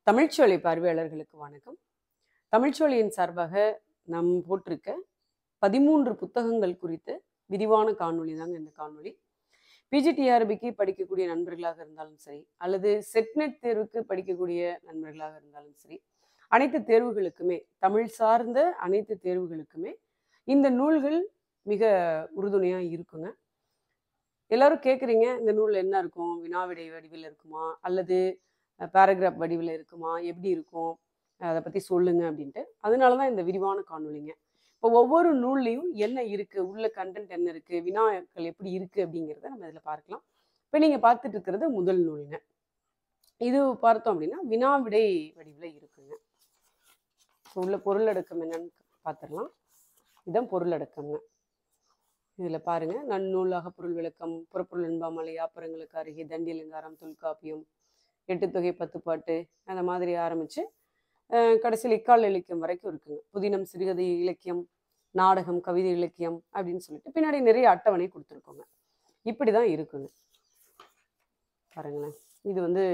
தமிழ்ச்சோலை பார்வையாளர்களுக்கு வணக்கம். தமிழ்ச்சோலையின் சார்பாக நாம் போட்டிருக்க 13 புத்தகங்கள் குறித்த விரிவான காணொளி தாங்க இந்த காணொளி. பிஜிடிஆர்பிக்கு படிக்கக்கூடிய நண்பர்களாக இருந்தாலும் சரி, அல்லது செட்நெட் தேர்வுக்கு படிக்கக்கூடிய நண்பர்களாக இருந்தாலும் சரி, அனைத்து தேர்வுகளுக்குமே, தமிழ் சார்ந்த அனைத்து தேர்வுகளுக்குமே இந்த நூல்கள் மிக உறுதுணையா இருக்குங்க. எல்லாரும் கேட்குறீங்க, இந்த நூல் என்ன இருக்கும்? வினாவிடை வடிவில் இருக்குமா, அல்லது பேராகிராஃப் வடிவில் இருக்குமா, எப்படி இருக்கும், அதை பற்றி சொல்லுங்க அப்படின்ட்டு. அதனால தான் இந்த விரிவான காணொலிங்க. இப்போ ஒவ்வொரு நூல்லையும் என்ன இருக்கு, உள்ள கண்டென்ட் என்ன இருக்கு, வினாக்கள் எப்படி இருக்கு அப்படிங்கிறத நம்ம இதில் பார்க்கலாம். இப்போ நீங்கள் பார்த்துட்டு இருக்கிறது முதல் நூலுங்க. இது பார்த்தோம் அப்படின்னா வினாவிடை வடிவில் இருக்குங்க. உள்ள பொருளடக்கம் என்னன்னு பார்த்துடலாம். இதுதான் பொருளடக்கம்ங்க. இதில் பாருங்க, நன்னூலாக பொருள் விளக்கம், புறப்பொருள் என்பாமலை, யாப்பரங்களுக்கு அருகே, தண்டியலங்காரம், தொல்காப்பியம், எட்டுத்தொகை, பத்துப்பாட்டு, அந்த மாதிரி ஆரம்பித்து கடைசியில் இக்கால இலக்கியம் வரைக்கும் இருக்குங்க. புதினம், சிறுகதை இலக்கியம், நாடகம், கவிதை இலக்கியம் அப்படின்னு சொல்லிட்டு பின்னாடி நிறைய அட்டவணை கொடுத்துருக்கோங்க. இப்படி தான் இருக்குங்க. பாருங்களேன், இது வந்து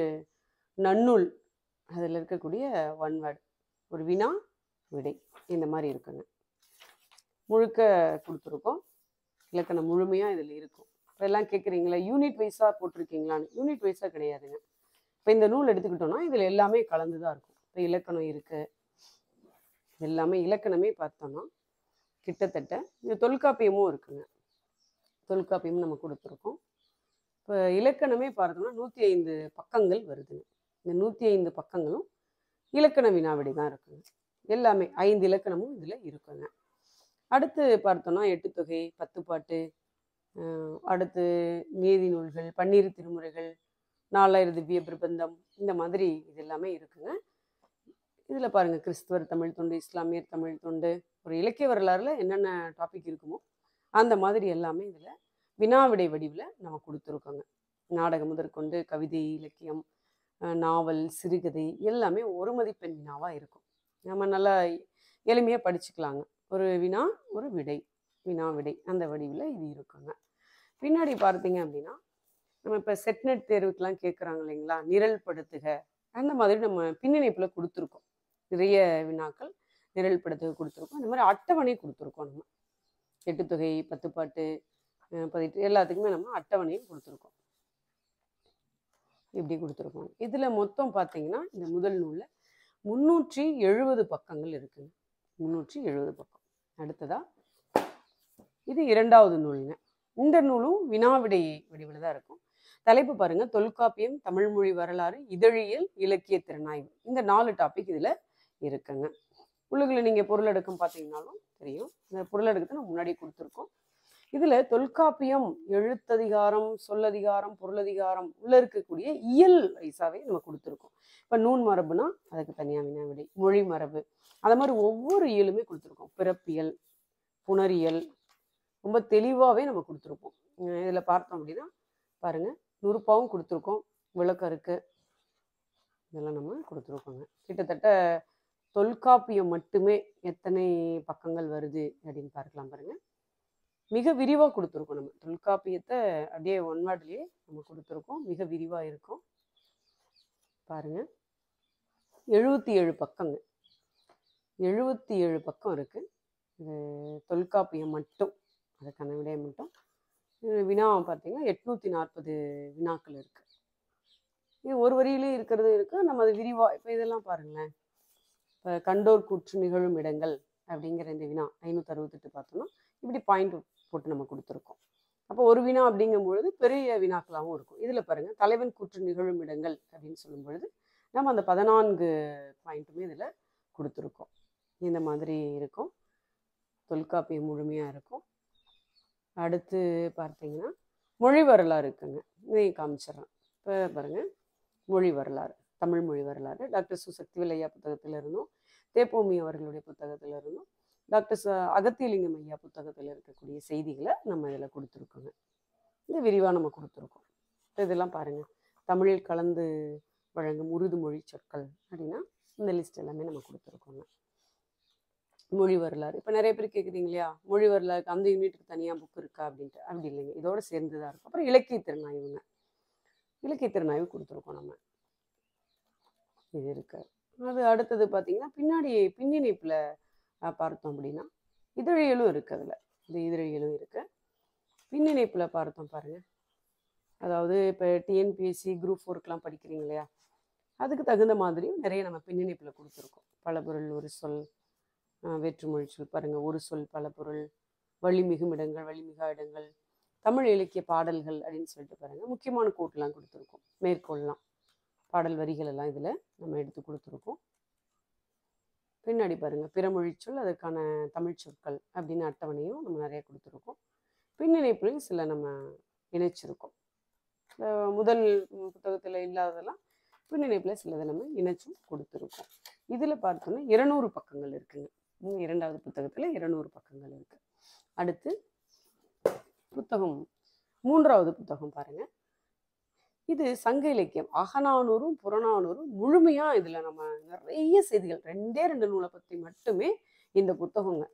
நன்னூல், அதில் இருக்கக்கூடிய ஒன் வேர்டு, ஒரு வினா விடை, இந்த மாதிரி இருக்குங்க. முழுக்க கொடுத்துருக்கோம். இலக்கணம் முழுமையாக இதில் இருக்கும். இப்போ எல்லாம் கேட்குறீங்களா, யூனிட் வைஸாக போட்டிருக்கீங்களான்னு? யூனிட் வைஸாக கிடையாதுங்க. இப்போ இந்த நூல் எடுத்துக்கிட்டோம்னா இதில் எல்லாமே கலந்து தான் இருக்கும். இப்போ இலக்கணம் இருக்குது, எல்லாமே இலக்கணமே பார்த்தோம்னா கிட்டத்தட்ட இந்த தொல்காப்பியமும் இருக்குங்க. தொல்காப்பியமும் நம்ம கொடுத்துருக்கோம். இப்போ இலக்கணமே பார்த்தோம்னா 105 பக்கங்கள் வருதுங்க. இந்த 105 பக்கங்களும் இலக்கண வினாவிடை தான் இருக்குங்க. எல்லாமே 5 இலக்கணமும் இதில் இருக்குங்க. அடுத்து பார்த்தோம்னா எட்டுத்தொகை, பத்துப்பாட்டு, அடுத்து நீதி நூல்கள், பன்னிரு திருமுறைகள், 4000 திவ்ய பிரபந்தம், இந்த மாதிரி இது எல்லாமே இருக்குங்க. இதில் பாருங்கள், கிறிஸ்துவர் தமிழ் தொண்டு, இஸ்லாமியர் தமிழ் தொண்டு, ஒரு இலக்கிய வரலாறுல என்னென்ன டாபிக் இருக்குமோ அந்த மாதிரி எல்லாமே இதில் வினாவிடை வடிவில் நம்ம கொடுத்துருக்கோங்க. நாடகம் முதற்கொண்டு கவிதை இலக்கியம், நாவல், சிறுகதை எல்லாமே ஒரு மதிப்பெண் வினாவாக இருக்கும். நம்ம நல்லா எளிமையாக படிச்சுக்கலாங்க. ஒரு வினா, ஒரு விடை, வினா விடை, அந்த வடிவில் இது இருக்குங்க. பின்னாடி பார்த்தீங்க அப்படின்னா, நம்ம இப்போ செட்நெட் தேர்வுக்கெலாம் கேட்குறாங்க இல்லைங்களா, நிரல்படுத்துக, அந்த மாதிரி நம்ம பின்னிணைப்பில் கொடுத்துருக்கோம். நிறைய வினாக்கள் நிரல்படுத்துக கொடுத்துருக்கோம். அந்த மாதிரி அட்டவணை கொடுத்துருக்கோம். நம்ம எட்டுத்தொகை, பத்துப்பாட்டு, 18 எல்லாத்துக்குமே நம்ம அட்டவணையும் கொடுத்துருக்கோம். இப்படி கொடுத்துருக்கோம். இதில் மொத்தம் பார்த்தீங்கன்னா இந்த முதல் நூலில் 370 பக்கங்கள் இருக்குங்க. 370 பக்கம். அடுத்ததா இது இரண்டாவது நூலுங்க. இந்த நூலும் வினாவிடை வடிவில் தான் இருக்கும். தலைப்பு பாருங்க, தொல்காப்பியம், தமிழ்மொழி வரலாறு, இதழியல், இலக்கிய திறனாய்வு, இந்த 4 டாபிக் இதில் இருக்குங்க. உள்ளுக்குள்ள நீங்கள் பொருளடக்கம் பார்த்தீங்கன்னாலும் தெரியும். இந்த பொருளடக்கத்தை நம்ம முன்னாடி கொடுத்துருக்கோம். இதில் தொல்காப்பியம் எழுத்ததிகாரம், சொல்லதிகாரம், பொருளதிகாரம் உள்ள இருக்கக்கூடிய இயல் வைஸாவே நம்ம கொடுத்துருக்கோம். இப்போ நூன் மரபுனா அதுக்கு தனியாக வினாவிடை, மொழி மரபு, அந்த மாதிரி ஒவ்வொரு இயலுமே கொடுத்துருக்கோம். பிறப்பியல், புணரியல், ரொம்ப தெளிவாகவே நம்ம கொடுத்துருப்போம். இதில் பார்த்தோம் அப்படின்னா பாருங்கள், நுறுப்பாவும் கொடுத்துருக்கோம், விளக்கம் இருக்குது, இதெல்லாம் நம்ம கொடுத்துருக்கோங்க. கிட்டத்தட்ட தொல்காப்பியம் மட்டுமே எத்தனை பக்கங்கள் வருது அப்படின்னு பார்க்கலாம். பாருங்கள், மிக விரிவாக கொடுத்துருக்கோம். நம்ம தொல்காப்பியத்தை அப்படியே ஒன் வேர்ட்லேயே நம்ம கொடுத்துருக்கோம். மிக விரிவாக இருக்கும். பாருங்கள், 77 பக்கங்க, 77 பக்கம் இருக்குது. இது தொல்காப்பியம் மட்டும், அதுக்கான விடையை மட்டும். வினா பார்த்தீங்கன்னா 840 வினாக்கள் இருக்குது. இது ஒரு வரியிலே இருக்கிறது இருக்குது. நம்ம அது விரிவாக, இப்போ இதெல்லாம் பாருங்களேன், இப்போ கண்டோர் கூற்று நிகழும் இடங்கள் அப்படிங்கிற இந்த வினா 568 பார்த்தோம்னா இப்படி பாயிண்ட் போட்டு நம்ம கொடுத்துருக்கோம். அப்போ ஒரு வினா அப்படிங்கும் பொழுது பெரிய வினாக்களாகவும் இருக்கும். இதில் பாருங்கள், தலைவன் கூற்று நிகழும் இடங்கள் அப்படின்னு சொல்லும் பொழுது நம்ம அந்த 14 பாயிண்ட்டுமே இதில் கொடுத்துருக்கோம். இந்த மாதிரி இருக்கும். தொல்காப்பியம் முழுமையாக இருக்கும். அடுத்து பார்த்தீங்கன்னா மொழி வரலாறு இருக்குங்க. இதையும் காமிச்சிடறேன். இப்போ பாருங்கள், மொழி வரலாறு, தமிழ் மொழி வரலாறு டாக்டர் சு சக்திவேல் ஐயா புத்தகத்தில் இருந்தும், தேப்போமி அவர்களுடைய புத்தகத்தில் இருந்தும், டாக்டர் அகத்தியலிங்கம் ஐயா புத்தகத்தில் இருக்கக்கூடிய செய்திகளை நம்ம இதில் கொடுத்துருக்கோங்க. இந்த விரிவாக நம்ம கொடுத்துருக்கோம். இதெல்லாம் பாருங்கள், தமிழில் கலந்து வழங்கும் உருது மொழி சொற்கள் அப்படின்னா இந்த லிஸ்ட் எல்லாமே நம்ம கொடுத்துருக்கோங்க. மொழி வரலாறு, இப்போ நிறைய பேர் கேட்குறீங்க இல்லையா, மொழி வரலாறுக்கு அந்த யூனிட்டுக்கு தனியாக புக் இருக்கா அப்படின்ட்டு. அப்படி இல்லைங்க, இதோடு சேர்ந்து தான் இருக்கும். அப்புறம் இலக்கிய திறனாய்வுங்க, இலக்கிய திறனாய்வு கொடுத்துருக்கோம் நம்ம. இது இருக்கு. அது அடுத்தது பார்த்தீங்கன்னா பின்னாடி பின்னிணைப்பில் பார்த்தோம் அப்படின்னா இதழியலும் இருக்குது. அதில் இந்த இதழியலும் இருக்குது. பின்னிணைப்பில் பார்த்தோம் பாருங்கள். அதாவது இப்போ டிஎன்பிஎஸ்சி குரூப் 4க்கெலாம் படிக்கிறீங்க இல்லையா, அதுக்கு தகுந்த மாதிரியும் நிறைய நம்ம பின்னிணைப்பில் கொடுத்துருக்கோம். பலபொருள் ஒரு சொல், வேற்றுமொழி சொல் பாருங்கள், ஒரு சொல் பலபொருள், வழிமிகும் இடங்கள், வழிமிகா இடங்கள், தமிழ் இலக்கிய பாடல்கள் அப்படின்னு சொல்லிட்டு பாருங்கள் முக்கியமான கோட்லாம் கொடுத்துருக்கோம். மேற்கோள்லாம் பாடல் வரிகள் எல்லாம் இதில் நம்ம எடுத்து கொடுத்துருக்கோம். பின்னாடி பாருங்கள் பிறமொழி சொல், அதற்கான தமிழ் சொற்கள் அப்படின்னு அட்டவணையும் நம்ம நிறைய கொடுத்துருக்கோம். பின்னிணைப்புலையும் சில நம்ம இணைச்சிருக்கோம். முதல் புத்தகத்தில் இல்லாததெல்லாம் பின்னிணைப்பில் சிலதை நம்ம இணைச்சும் கொடுத்துருக்கோம். இதில் பார்த்தோன்னா 200 பக்கங்கள் இருக்குங்க. இரண்டாவது புத்தகத்தில் 200 பக்கங்கள் இருக்கு. அடுத்து புத்தகம் 3வது புத்தகம் பாருங்க. இது சங்க இலக்கியம் அகநானூறும் புறநானூறும் முழுமையாக இதில் நம்ம நிறைய செய்திகள் 2 நூலை பற்றி மட்டுமே இந்த புத்தகங்க.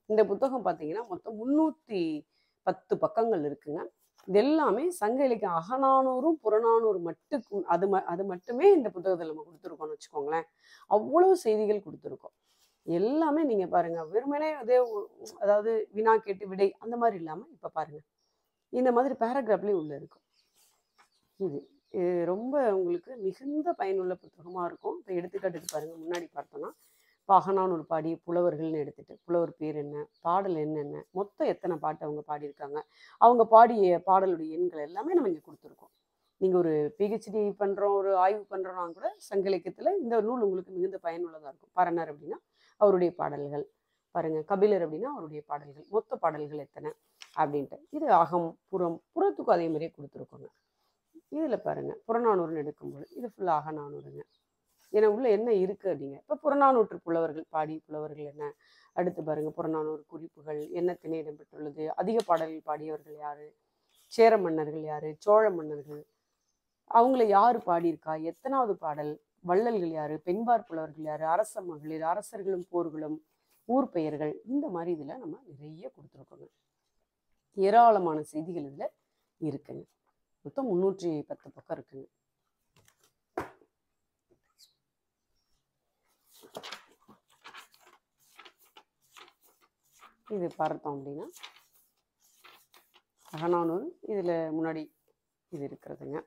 இந்த புத்தகம் பார்த்தீங்கன்னா மொத்தம் 310 பக்கங்கள் இருக்குங்க. இது எல்லாமே சங்க இலக்கியம் அகநானூறும் புறநானூறு அது மட்டுமே இந்த புத்தகத்தில் நம்ம கொடுத்துருக்கோம்னு வச்சுக்கோங்களேன். அவ்வளவு செய்திகள் கொடுத்துருக்கோம். எல்லாமே நீங்கள் பாருங்கள் வெறுமனே அதே அதாவது வினா கேட்டு விடை அந்த மாதிரி இல்லாமல் இப்போ பாருங்கள் இந்த மாதிரி பேராகிராஃப்லேயும் உள்ள இருக்கும். இது ரொம்ப உங்களுக்கு மிகுந்த பயனுள்ள புத்தகமாக இருக்கும். இப்போ எடுத்துக்காட்டுக்கு பாருங்கள், முன்னாடி பார்த்தோன்னா இப்போ அகநானூறு பாடி புலவர்கள்னு எடுத்துகிட்டு புலவர் பேர் என்ன, பாடல் என்னென்ன, மொத்தம் எத்தனை பாட்டு அவங்க பாடியிருக்காங்க, அவங்க பாடிய பாடலுடைய எண்கள் எல்லாமே நம்ம இங்கே கொடுத்துருக்கோம். நீங்கள் ஒரு பிஹெச்டி பண்ணுறோம், ஒரு ஆய்வு பண்ணுறோன்னா கூட சங்க இலக்கியத்தில் இந்த நூல் உங்களுக்கு மிகுந்த பயனுள்ளதாக இருக்கும். பரணர் அப்படின்னா அவருடைய பாடல்கள் பாருங்கள், கபிலர் அப்படின்னா அவருடைய பாடல்கள், மொத்த பாடல்கள் எத்தனை அப்படின்ட்டு. இது அகம் புறத்துக்கும் அதே மாதிரியே கொடுத்துருக்கோங்க. இதில் பாருங்கள் புறநானூறுன்னு எடுக்கும்போது இது ஃபுல்லாக அகநானூறுங்க. ஏன்னா உள்ள என்ன இருக்குது அப்படிங்க. இப்போ புறநானூற்று புலவர்கள் பாடி புலவர்கள் என்ன, அடுத்து பாருங்கள் புறநானூறு குறிப்புகள் என்ன திணை இடம்பெற்றுள்ளது, அதிக பாடல்கள் பாடியவர்கள் யார், சேர மன்னர்கள் யார், சோழ மன்னர்கள் அவங்கள யார் பாடியிருக்கா, எத்தனாவது பாடல், வள்ளல்கள் யார், பெண்பார் புலவர்கள் யார், அரச மகளிர், அரசர்களும் போர்களும், ஊர் பெயர்கள், இந்த மாதிரி இதில் நம்ம நிறைய கொடுத்துருக்கோங்க. ஏராளமான செய்திகள் இதில் இருக்குங்க. மொத்தம் 310 பக்கம் இருக்குங்க. இது பார்த்தோம் அப்படின்னா அகநானூறு இதில் முன்னாடி இது இருக்கிறதுங்க.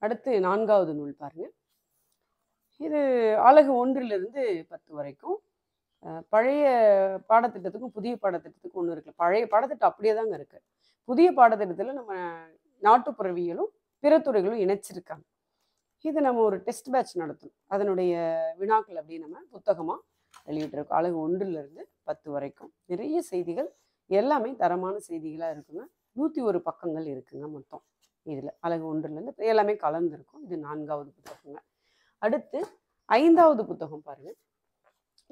அடுத்து 4வது நூல் பாருங்க. இது அலகு 1லிருந்து 10 வரைக்கும் பழைய பாடத்திட்டத்துக்கும் புதிய பாடத்திட்டத்துக்கும் ஒன்று இருக்குல்ல. பழைய பாடத்திட்டம் அப்படியே தாங்க இருக்கு. புதிய பாடத்திட்டத்தில் நம்ம நாட்டுப்புறவியலும் பிற துறைகளும் இணைச்சிருக்காங்க. இது நம்ம ஒரு டெஸ்ட் பேட்ச் நடத்தணும். அதனுடைய வினாக்கள் அப்படி நம்ம புத்தகமாக வெளியிட்டிருக்கோம். அலகு 1லிருந்து 10 வரைக்கும் நிறைய செய்திகள், எல்லாமே தரமான செய்திகளாக இருக்குங்க. 101 பக்கங்கள் இருக்குங்க மொத்தம். இதில் அலகு 1லிருந்து எல்லாமே கலந்துருக்கும். இது 4வது புத்தகங்க. அடுத்து 5வது புத்தகம் பாருங்கள்.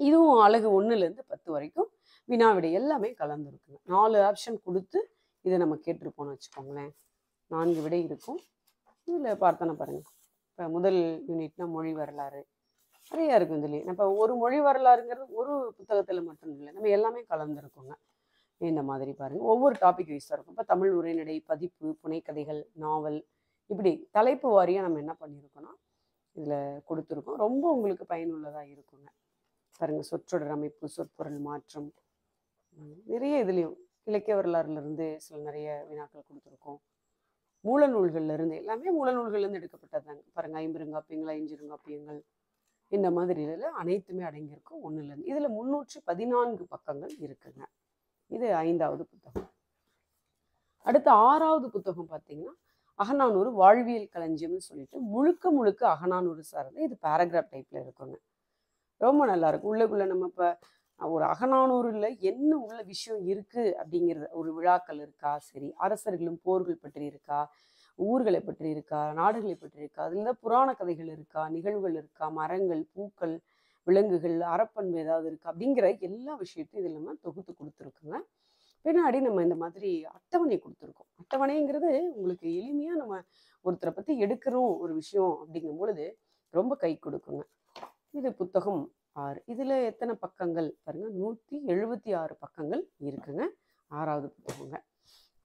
இதுவும் அலகு 1லிருந்து 10 வரைக்கும் வினாவிடை எல்லாமே கலந்துருக்குங்க. 4 ஆப்ஷன் கொடுத்து இதை நம்ம கேட்டிருப்போம்னு வச்சுக்கோங்களேன். 4 விடை இருக்கும். இதில் பார்த்தோன்னா பாருங்கள், இப்போ முதல் யூனிட்னா மொழி வரலாறு நிறையா இருக்கும். இதுலேயே இப்போ ஒரு மொழி வரலாறுங்கிறது ஒரு புத்தகத்தில் மட்டும் இல்லை, நம்ம எல்லாமே கலந்துருக்கோங்க. இந்த மாதிரி பாருங்கள் ஒவ்வொரு டாபிக் வைஸாக இருக்கும். இப்போ தமிழ் உரைநடை, பதிப்பு, புனைக்கதைகள், நாவல், இப்படி தலைப்பு வாரியாக நம்ம என்ன பண்ணியிருக்கோன்னா இதில் கொடுத்துருக்கோம். ரொம்ப உங்களுக்கு பயனுள்ளதாக இருக்குங்க. பாருங்கள் சொற்றொடர் அமைப்பு, சொற்பொருள் மாற்றம், நிறைய இதுலேயும் இலக்கிய வரலாறுலேருந்து சில நிறைய வினாக்கள் கொடுத்துருக்கோம். மூல நூல்கள்லேருந்து எல்லாமே மூல நூல்கள்லேருந்து எடுக்கப்பட்டது தாங்க. பாருங்கள் ஐம்பெருங்காப்பியங்கள், ஐஞ்சிருங்காப்பியங்கள், இந்த மாதிரி இதில் அனைத்துமே அடங்கியிருக்கும் 1லேருந்து. இதில் 314 பக்கங்கள் இருக்குங்க. இது 5வது புத்தகம். அடுத்து 6வது புத்தகம் பார்த்தீங்கன்னா அகநானூறு வாழ்வியல் களஞ்சியம்னு சொல்லிட்டு முழுக்க அகநானூறு சார்ந்து இது பேராகிராஃப் டைப்பில் இருக்குங்க. ரொம்ப நல்லாயிருக்கும். உள்ளுக்குள்ளே நம்ம இப்போ ஒரு அகநானூறுல என்ன உள்ள விஷயம் இருக்குது அப்படிங்கிறது, ஒரு விழாக்கள் இருக்கா, சரி அரசர்களும் போர்கள் பற்றி இருக்கா, ஊர்களை பற்றி இருக்கா, நாடுகளை பற்றி இருக்கா, அதில் புராண கதைகள் இருக்கா, நிகழ்வுகள் இருக்கா, மரங்கள், பூக்கள், விலங்குகள், அறப்பண்பு ஏதாவது இருக்கா அப்படிங்கிற எல்லா விஷயத்தையும் இதில் நம்ம தொகுத்து கொடுத்துருக்குங்க. பின்னாடி நம்ம இந்த மாதிரி அட்டவணை கொடுத்துருக்கோம். அட்டவணைங்கிறது உங்களுக்கு எளிமையாக நம்ம ஒருத்தரை பற்றி எடுக்கிறோம் ஒரு விஷயம் அப்படிங்கும் பொழுது ரொம்ப கை கொடுக்குங்க. இது புத்தகம் 6. இதில் எத்தனை பக்கங்கள் பாருங்கள், 176 பக்கங்கள் இருக்குங்க. 6வது புத்தகங்க.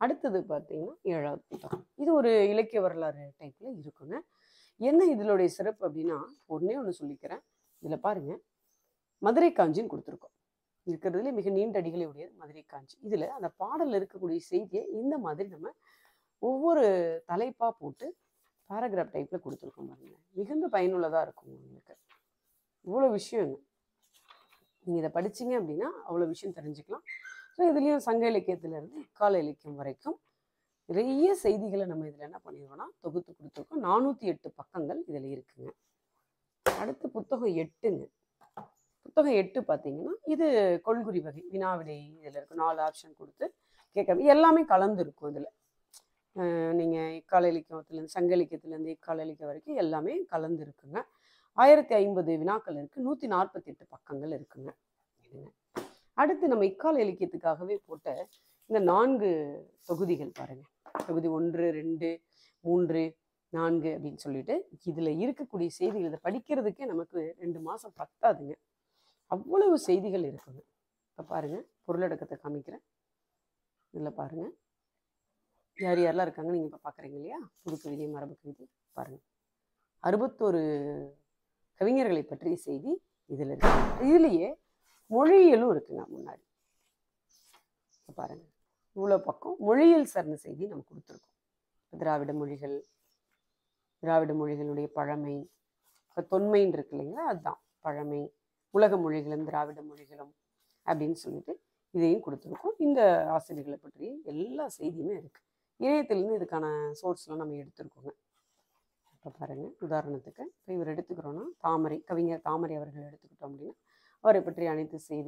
அடுத்தது பார்த்தீங்கன்னா 7வது புத்தகம். இது ஒரு இலக்கிய வரலாறு டைப்ல இருக்குங்க. என்ன இதனுடைய சிறப்பு அப்படின்னா, ஒண்ணே ஒண்ணு சொல்லிக்கிறேன். இதுல பாருங்க, மதுரை காஞ்சின்னு கொடுத்துருக்கோம். இருக்கிறதுலே மிக நீண்ட அடிகளை உடையது மதுரை காஞ்சி. இதுல அந்த பாடல்ல இருக்கக்கூடிய செய்தியை இந்த மாதிரி நம்ம ஒவ்வொரு தலைப்பா போட்டு பேராகிராஃப் டைப்ல கொடுத்துருக்கோம் பாருங்க. மிகுந்த பயனுள்ளதா இருக்கும் உங்களுக்கு. இவ்வளோ விஷயம் நீங்கள் இதை படிச்சீங்க அப்படின்னா அவ்வளோ விஷயம் தெரிஞ்சுக்கலாம். ஸோ இதுலேயும் சங்க இலக்கியத்திலேருந்து இக்கால இலக்கியம் வரைக்கும் நிறைய செய்திகளை நம்ம இதில் என்ன பண்ணிடுவோம்னா தொகுத்து கொடுத்துருக்கோம். 408 பக்கங்கள் இதில் இருக்குங்க. அடுத்து புத்தகம் 8ங்க. புத்தகம் 8 பார்த்தீங்கன்னா இது கொள்குறி வகை வினாவிடை. இதில் இருக்கும் 4 ஆப்ஷன் கொடுத்து கேட்குறது எல்லாமே கலந்து இருக்கும். இதில் நீங்கள் இக்கால இலக்கியத்துலேருந்து சங்க இலக்கியத்துலேருந்து இக்கால இலக்கியம் வரைக்கும் எல்லாமே கலந்து இருக்குங்க. 1050 வினாக்கள் இருக்குது. 148 பக்கங்கள் இருக்குங்க. அடுத்து நம்ம இக்கால இலக்கியத்துக்காகவே போட்ட இந்த 4 தொகுதிகள் பாருங்க. தொகுதி 1, 2, 3, 4 அப்படின்னு சொல்லிட்டு இதில் இருக்கக்கூடிய செய்திகள் இதை படிக்கிறதுக்கே நமக்கு 2 மாதம் பத்தாதுங்க. அவ்வளவு செய்திகள் இருக்குங்க. இப்போ பாருங்க, பொருளடக்கத்தை காமிக்கிறேன். இதில் பாருங்க யார் யாரெல்லாம் இருக்காங்க நீங்கள் இப்போ பார்க்குறீங்க இல்லையா? புது கவிதை, மரபு கவிதை பாருங்க. 61 கவிஞர்களை பற்றிய செய்தி இதில் இருக்கு. இதுலேயே மொழியியலும் இருக்குங்க முன்னாடி. பாருங்க, இவ்வளோ பக்கம் மொழியியல் சார்ந்த செய்தி நம்ம கொடுத்துருக்கோம். திராவிட மொழிகள், திராவிட மொழிகளுடைய பழமை, இப்போ தொன்மைன்னு இருக்கு இல்லைங்களா, அதுதான் பழமை, உலக மொழிகளும் திராவிட மொழிகளும் அப்படின்னு சொல்லிட்டு இதையும் கொடுத்துருக்கோம். இந்த ஆசிரியர்களை பற்றிய எல்லா செய்தியுமே இருக்குது. இணையத்திலேருந்து இதுக்கான சோர்ஸ்லாம் நம்ம எடுத்துருக்கோங்க. இப்போ பாருங்கள், உதாரணத்துக்கு இப்போ இவர் எடுத்துக்கிறோன்னா தாமரை, கவிஞர் தாமரை அவர்கள் எடுத்துக்கிட்டோம் அப்படின்னா அவரை பற்றிய அனைத்து செய்தி